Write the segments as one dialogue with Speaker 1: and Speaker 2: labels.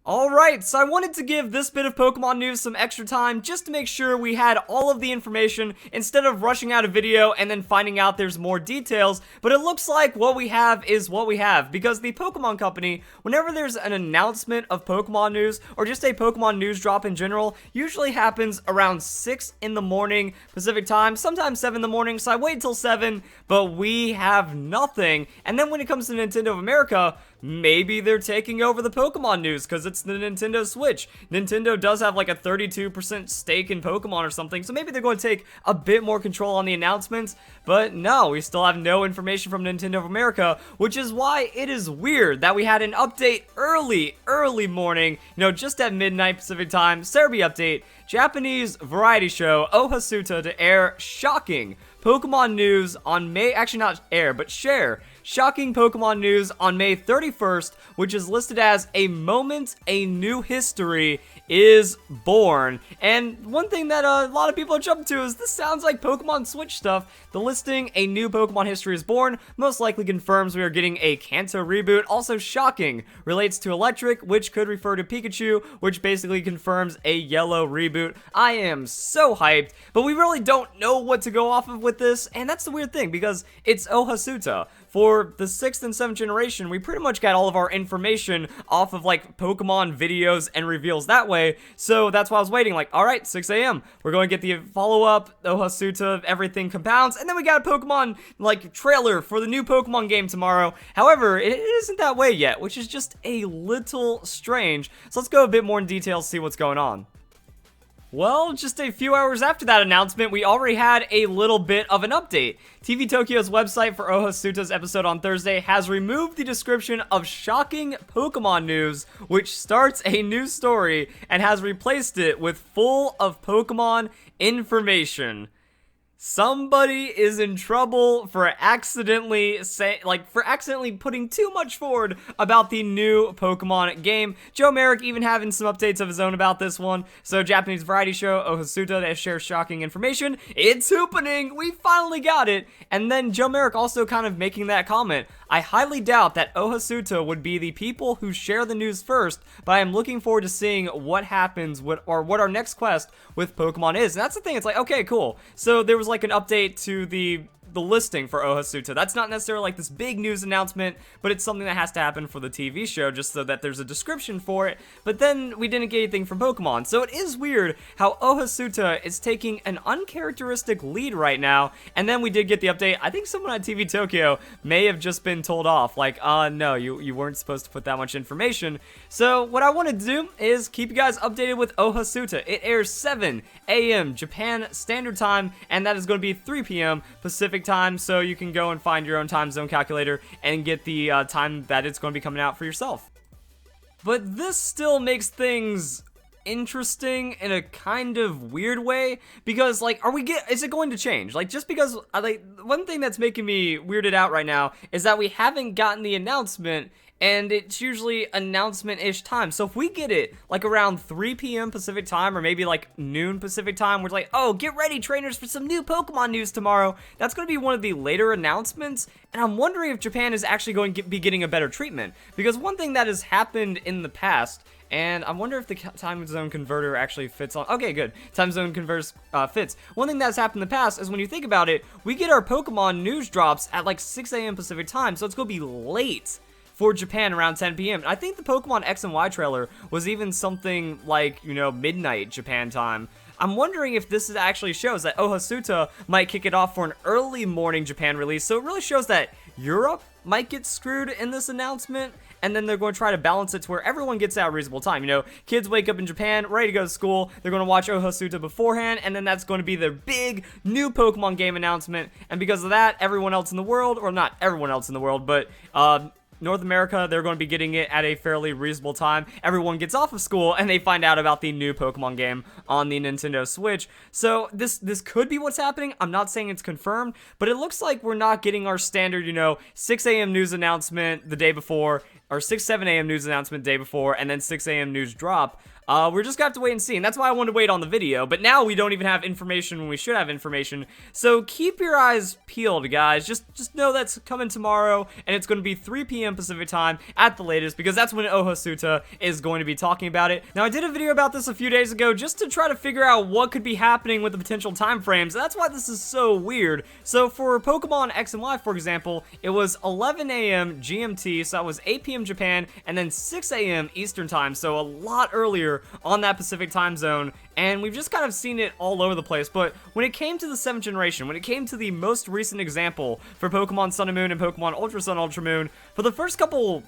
Speaker 1: Alright, so I wanted to give this bit of Pokemon news some extra time just to make sure we had all of the information instead of rushing out a video and then finding out there's more details, but it looks like what we have is what we have, because the Pokemon Company, whenever there's an announcement of Pokemon news, or just a Pokemon news drop in general, usually happens around 6 in the morning Pacific time, sometimes 7 in the morning, so I wait till 7, but we have nothing. And then when it comes to Nintendo of America, maybe they're taking over the Pokemon news because it's the Nintendo Switch. Nintendo does have like a 32% stake in Pokemon or something, so maybe they're going to take a bit more control on the announcements, but no, we still have no information from Nintendo of America, which is why it is weird that we had an update early morning, just at midnight Pacific time, Serebii update, Japanese variety show Ohasuta to air shocking Pokemon news on May, actually not air, but share shocking Pokemon news on May 31st, which is listed as a moment a new history is born. And one thing that a lot of people are jumping to is this sounds like Pokemon Switch stuff. The listing, a new Pokemon history is born, most likely confirms we are getting a Kanto reboot. Also shocking, relates to Electric, which could refer to Pikachu, which basically confirms a yellow reboot. I am so hyped, but we really don't know what to go off of with this, and that's the weird thing, because it's Ohasuta. For the 6th and 7th generation, we pretty much got all of our information off of like Pokemon videos and reveals that way, so that's why I was waiting, like, alright, 6 a.m. We're going to get the follow-up, Ohasuta, everything compounds, and then we got a Pokemon, like, trailer for the new Pokemon game tomorrow. However, it isn't that way yet, which is just a little strange, so let's go a bit more in detail, see what's going on. Well, just a few hours after that announcement, we already had a little bit of an update. TV Tokyo's website for Ohasuta's episode on Thursday has removed the description of shocking Pokemon news, which starts a new story, and has replaced it with full of Pokemon information. Somebody is in trouble for accidentally putting too much forward about the new Pokemon game. Joe Merrick even having some updates of his own about this one. So Japanese variety show Ohasuta that shares shocking information. It's happening! We finally got it! And then Joe Merrick also kind of making that comment. I highly doubt that Ohasuta would be the people who share the news first, but I am looking forward to seeing what happens or what our next quest with Pokemon is. And that's the thing, it's like, okay, cool. So there was like an update to the listing for Ohasuta. That's not necessarily like this big news announcement, but it's something that has to happen for the TV show just so that there's a description for it. But then we didn't get anything from Pokemon. So it is weird how Ohasuta is taking an uncharacteristic lead right now. And then we did get the update. I think someone at TV Tokyo may have just been told off, like, no, you weren't supposed to put that much information. So what I want to do is keep you guys updated with Ohasuta. It airs 7 a.m. Japan Standard Time, and that is going to be 3 p.m. Pacific time, so you can go and find your own time zone calculator and get the time that it's going to be coming out for yourself. But this still makes things interesting in a kind of weird way, because like, is it going to change? Like, just because one thing that's making me weirded out right now is that we haven't gotten the announcement, and it's usually announcement-ish time. So if we get it like around 3 p.m. Pacific time, or maybe like noon Pacific time, we're like, oh, get ready, trainers, for some new Pokemon news tomorrow. That's going to be one of the later announcements, and I'm wondering if Japan is actually going to be getting a better treatment. Because one thing that has happened in the past, and I wonder if the time zone converter actually fits on. Okay, good. Time zone converters fits. One thing that's happened in the past is when you think about it, we get our Pokemon news drops at like 6 a.m. Pacific time, so it's going to be late for Japan around 10 p.m. I think the Pokemon X and Y trailer was even something like, midnight Japan time. I'm wondering if this actually shows that Ohasuta might kick it off for an early morning Japan release, so it really shows that Europe might get screwed in this announcement, and then they're going to try to balance it to where everyone gets out a reasonable time. Kids wake up in Japan, ready to go to school, they're going to watch Ohasuta beforehand, and then that's going to be their big new Pokemon game announcement, and because of that, everyone else in the world, or not everyone else in the world, but North America, they're going to be getting it at a fairly reasonable time. Everyone gets off of school and they find out about the new Pokemon game on the Nintendo Switch. So this could be what's happening. I'm not saying it's confirmed, but it looks like we're not getting our standard, 6 a.m. news announcement the day before, or 7 a.m. news announcement day before, and then 6 a.m. news drop. We're just gonna have to wait and see, and that's why I wanted to wait on the video, but now we don't even have information when we should have information, so keep your eyes peeled, guys. Just know that's coming tomorrow, and it's gonna be 3 p.m. Pacific time at the latest, because that's when Ohasuta is going to be talking about it. Now, I did a video about this a few days ago, just to try to figure out what could be happening with the potential time frames, and that's why this is so weird. So, for Pokemon X and Y, for example, it was 11 a.m. GMT, so that was 8 p.m. Japan, and then 6 a.m. Eastern time, so a lot earlier on that Pacific time zone, and we've just kind of seen it all over the place. But when it came to the 7th generation, when it came to the most recent example for Pokemon Sun and Moon and Pokemon Ultra Sun, Ultra Moon, for the first couple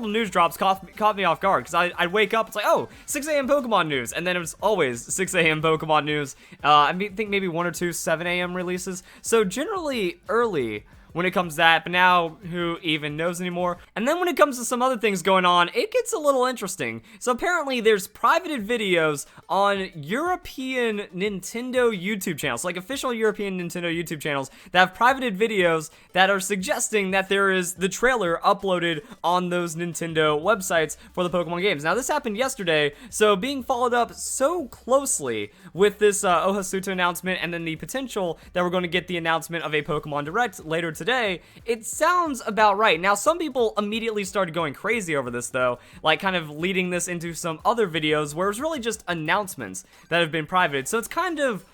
Speaker 1: news drops caught me off guard, because I'd wake up, it's like, oh, 6 a.m. Pokemon news, and then it was always 6 a.m. Pokemon news. I think maybe 1 or 2 7 a.m. releases, so generally early when it comes to that, but now who even knows anymore? And then when it comes to some other things going on, it gets a little interesting. So apparently there's privated videos on European Nintendo YouTube channels, like official European Nintendo YouTube channels, that have privated videos that are suggesting that there is the trailer uploaded on those Nintendo websites for the Pokemon games. Now this happened yesterday, so being followed up so closely with this Ohasuta announcement, and then the potential that we're going to get the announcement of a Pokemon Direct later today, it sounds about right. Now, some people immediately started going crazy over this, though, like kind of leading this into some other videos where it's really just announcements that have been privated. So it's kind of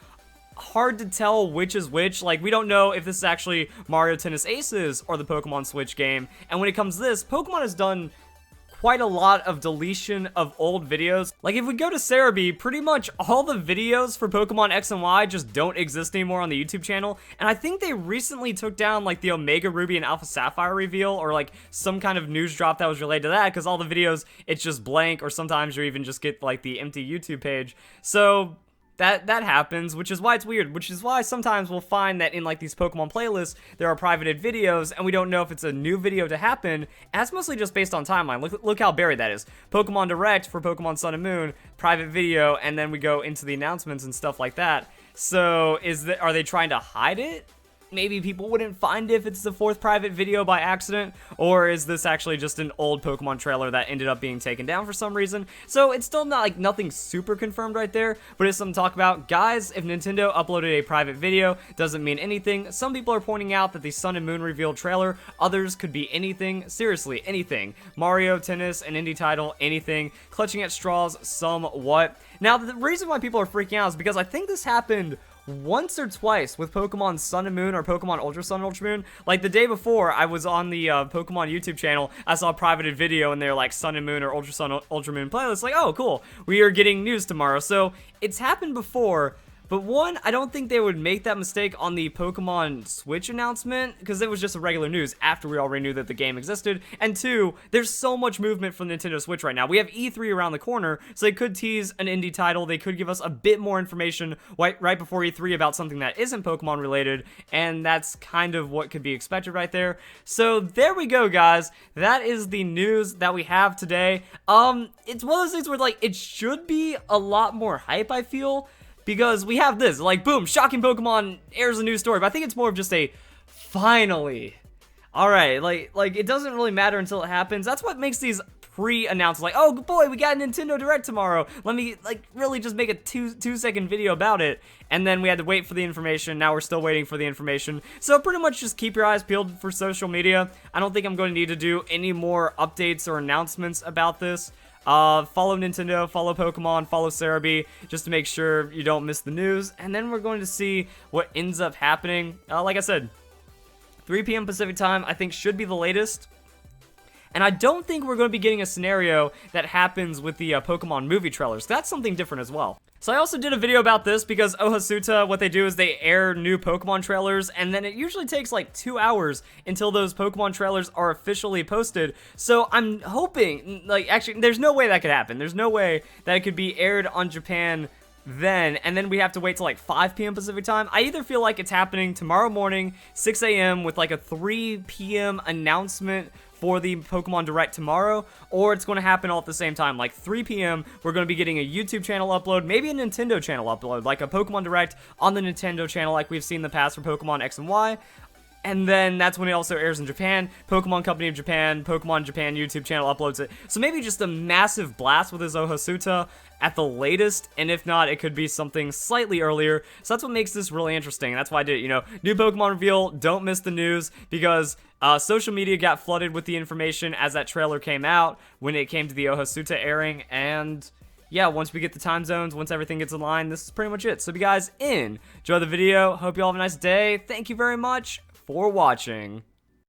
Speaker 1: hard to tell which is which. Like, we don't know if this is actually Mario Tennis Aces or the Pokemon Switch game. And when it comes to this, Pokemon has done quite a lot of deletion of old videos. Like, if we go to Cerebi, pretty much all the videos for Pokemon X and Y just don't exist anymore on the YouTube channel, and I think they recently took down, like, the Omega Ruby and Alpha Sapphire reveal, or, like, some kind of news drop that was related to that, because all the videos, it's just blank, or sometimes you even just get, like, the empty YouTube page. So that happens, which is why it's weird, which is why sometimes we'll find that in, like, these Pokemon playlists, there are privated videos, and we don't know if it's a new video to happen, and that's mostly just based on timeline. Look how buried that is. Pokemon Direct for Pokemon Sun and Moon, private video, and then we go into the announcements and stuff like that. So, are they trying to hide it? Maybe people wouldn't find it if it's the 4th private video by accident, or is this actually just an old Pokemon trailer that ended up being taken down for some reason? So it's still not, like, nothing super confirmed right there, but it's something to talk about. Guys, if Nintendo uploaded a private video, doesn't mean anything. Some people are pointing out that the Sun and Moon reveal trailer, others could be anything, seriously, anything. Mario, Tennis, an indie title, anything. Clutching at straws, somewhat. Now, the reason why people are freaking out is because I think this happened once or twice with Pokemon Sun and Moon or Pokemon Ultra Sun, Ultra Moon. Like, the day before, I was on the Pokemon YouTube channel, I saw a privated video, and they're like Sun and Moon or Ultra Sun, Ultra Moon playlist. Like, oh, cool, we are getting news tomorrow. So, it's happened before. But one, I don't think they would make that mistake on the Pokemon Switch announcement, because it was just a regular news after we already knew that the game existed. And two, there's so much movement from the Nintendo Switch right now. We have E3 around the corner, so they could tease an indie title. They could give us a bit more information right before E3 about something that isn't Pokemon related, and that's kind of what could be expected right there. So there we go, guys. That is the news that we have today. It's one of those things where, like, it should be a lot more hype, I feel, because we have this, like, boom, shocking Pokemon airs a new story, but I think it's more of just a finally. Alright, like it doesn't really matter until it happens. That's what makes these pre-announced, like, oh boy, we got a Nintendo Direct tomorrow. Let me, like, really just make a two-second video about it. And then we had to wait for the information. Now we're still waiting for the information. So pretty much just keep your eyes peeled for social media. I don't think I'm going to need to do any more updates or announcements about this. Follow Nintendo, follow Pokemon, follow Cerebi, just to make sure you don't miss the news, and then we're going to see what ends up happening. Like I said, 3 p.m. Pacific time, I think, should be the latest. And I don't think we're going to be getting a scenario that happens with the Pokemon movie trailers. That's something different as well. So I also did a video about this because Ohasuta, what they do is they air new Pokemon trailers, and then it usually takes like 2 hours until those Pokemon trailers are officially posted. So I'm hoping, like, actually, there's no way that could happen. There's no way that it could be aired on Japan then, and then we have to wait till like 5 p.m. Pacific time. I either feel like it's happening tomorrow morning, 6 a.m. with like a 3 p.m. announcement for the Pokemon Direct tomorrow, or it's going to happen all at the same time. Like 3 p.m., we're going to be getting a YouTube channel upload, maybe a Nintendo channel upload, like a Pokemon Direct on the Nintendo channel like we've seen in the past for Pokemon X and Y. and then that's when it also airs in Japan. Pokemon Company of Japan, Pokemon Japan YouTube channel uploads it. So maybe just a massive blast with his Ohasuta at the latest, and if not, it could be something slightly earlier. So that's what makes this really interesting. That's why I did it. You know, new Pokemon reveal, don't miss the news, because social media got flooded with the information as that trailer came out when it came to the Ohasuta airing, and yeah, once we get the time zones, once everything gets in line, this is pretty much it. So if you guys enjoy the video, hope you all have a nice day. Thank you very much for watching.